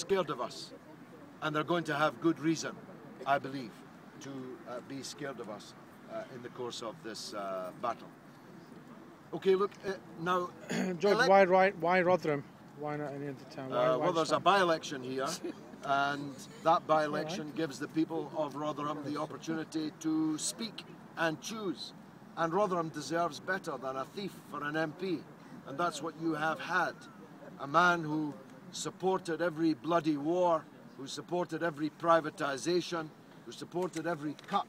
scared of us. And they're going to have good reason, I believe, to be scared of us in the course of this battle. Okay, look, now... George, why Rotherham? Why not any other town? Well, there's a by-election here, and that by-election gives the people of Rotherham the opportunity to speak and choose. And Rotherham deserves better than a thief for an MP, and that's what you have had. A man who supported every bloody war, who supported every privatisation, who supported every cut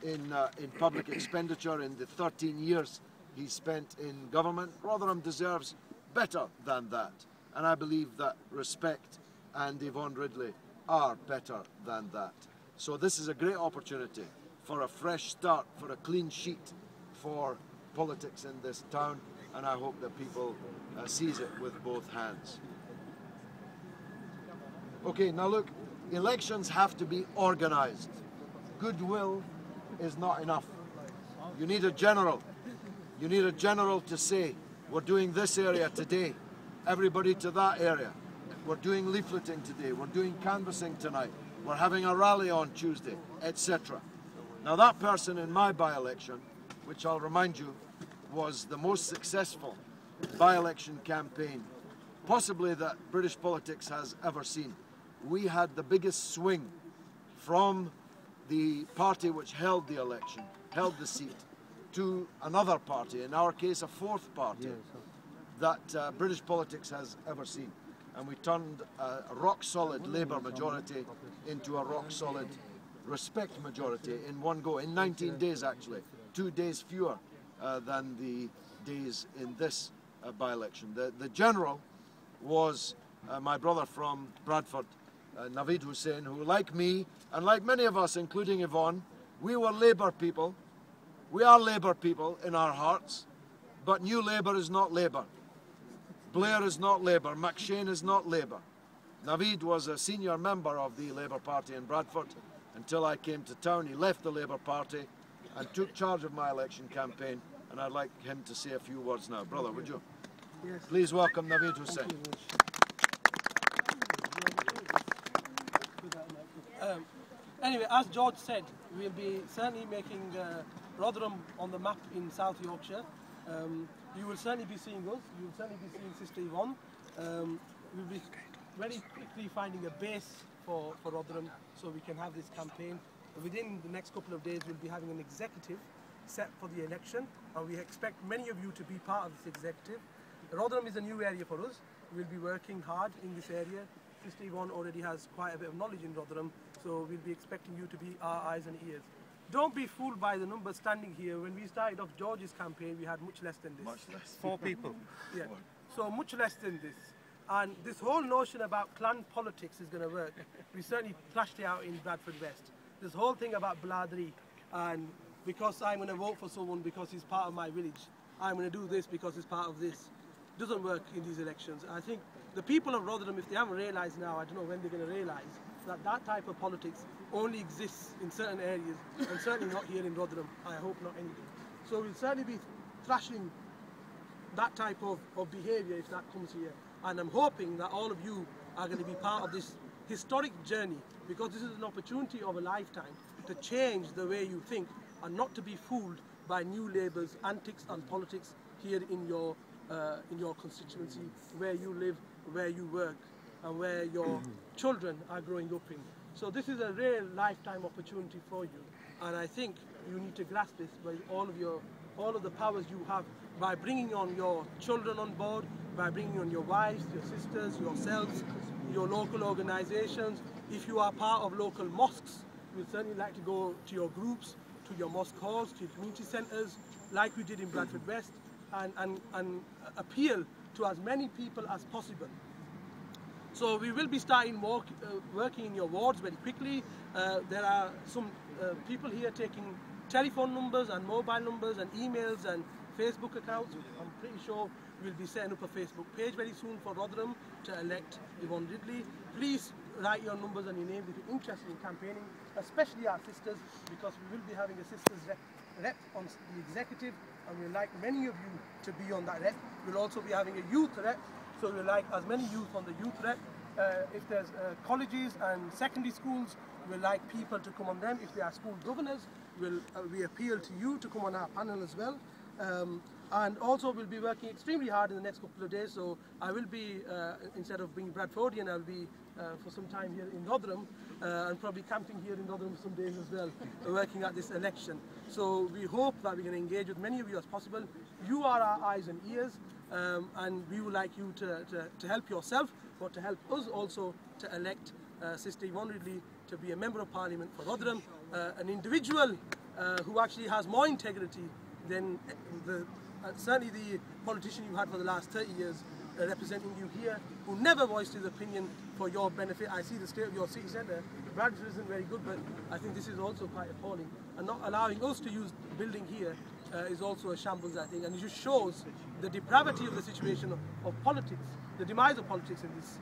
in public expenditure in the 13 years he spent in government. Rotherham deserves better than that. And I believe that Respect and Yvonne Ridley are better than that. So this is a great opportunity for a fresh start, for a clean sheet for politics in this town, and I hope that people seize it with both hands. Okay, now look, elections have to be organised. Goodwill is not enough. You need a general. You need a general to say, we're doing this area today, everybody to that area. We're doing leafleting today, we're doing canvassing tonight, we're having a rally on Tuesday, etc. Now that person in my by-election, which I'll remind you, was the most successful by-election campaign, possibly that British politics has ever seen. We had the biggest swing from the party which held the election, held the seat, to another party, in our case a fourth party, that British politics has ever seen. And we turned a rock-solid Labour majority into a rock-solid Respect majority in one go, in 19 days actually, 2 days fewer than the days in this by-election. The general was my brother from Bradford, Naveed Hussain, who, like me, and like many of us, including Yvonne, we were Labour people. We are Labour people in our hearts, but New Labour is not Labour. Blair is not Labour. McShane is not Labour. Naveed was a senior member of the Labour Party in Bradford until I came to town. He left the Labour Party and took charge of my election campaign, and I'd like him to say a few words now. Brother, would you? Yes. Please welcome Naveed Hussain. Anyway, as George said, we'll be certainly making Rotherham on the map in South Yorkshire. You will certainly be seeing us. You will certainly be seeing Sister Yvonne. We'll be very quickly finding a base for Rotherham so we can have this campaign. Within the next couple of days, we'll be having an executive set for the election, and we expect many of you to be part of this executive. Rotherham is a new area for us. We'll be working hard in this area. Sister Yvonne already has quite a bit of knowledge in Rotherham, so we'll be expecting you to be our eyes and ears. Don't be fooled by the numbers standing here. When we started off George's campaign, we had much less than this. Much less. 4 people. Yeah, so much less than this. And this whole notion about clan politics is going to work. We certainly thrashed it out in Bradford West. This whole thing about Bladri, and because I'm going to vote for someone because he's part of my village, I'm going to do this because he's part of this, doesn't work in these elections. I think the people of Rotherham, if they haven't realised now, I don't know when they're going to realise, that that type of politics only exists in certain areas, and certainly not here in Rotherham. I hope not anyway. So we'll certainly be thrashing that type of behaviour if that comes here. And I'm hoping that all of you are going to be part of this historic journey, because this is an opportunity of a lifetime to change the way you think and not to be fooled by New Labour's antics and politics here in your constituency, where you live, where you work, and where your children are growing up in. So this is a real lifetime opportunity for you, and I think you need to grasp this by all of the powers you have, by bringing on your children on board, by bringing on your wives, your sisters, yourselves, your local organisations. If you are part of local mosques, we'd certainly like to go to your groups, to your mosque halls, to your community centres, like we did in Bradford West, and appeal to as many people as possible. So we will be starting working in your wards very quickly. There are some people here taking telephone numbers and mobile numbers and emails and Facebook accounts. I'm pretty sure we'll be setting up a Facebook page very soon for Rotherham to elect Yvonne Ridley. Please write your numbers and your names if you're interested in campaigning, especially our sisters, because we will be having a sisters rep on the executive, and we'd like many of you to be on that rep. We'll also be having a youth rep, so we'd like as many youth on the youth rep If there's colleges and secondary schools, we'd like people to come on them. If there are school governors, we appeal to you to come on our panel as well. And also we'll be working extremely hard in the next couple of days, so I will be, instead of being Bradfordian, I'll be for some time here in Rotherham, and probably camping here in Rotherham some days as well, working at this election. So we hope that we can engage with many of you as possible. You are our eyes and ears, and we would like you to help yourself, but to help us also to elect Sister Yvonne Ridley to be a Member of Parliament for Rotherham, an individual who actually has more integrity than certainly the politician you had for the last 30 years representing you here, who never voiced his opinion for your benefit. I see the state of your city centre. Bradford isn't very good, but I think this is also quite appalling. And not allowing us to use the building here is also a shambles, I think. And it just shows the depravity of the situation of politics, the demise of politics in this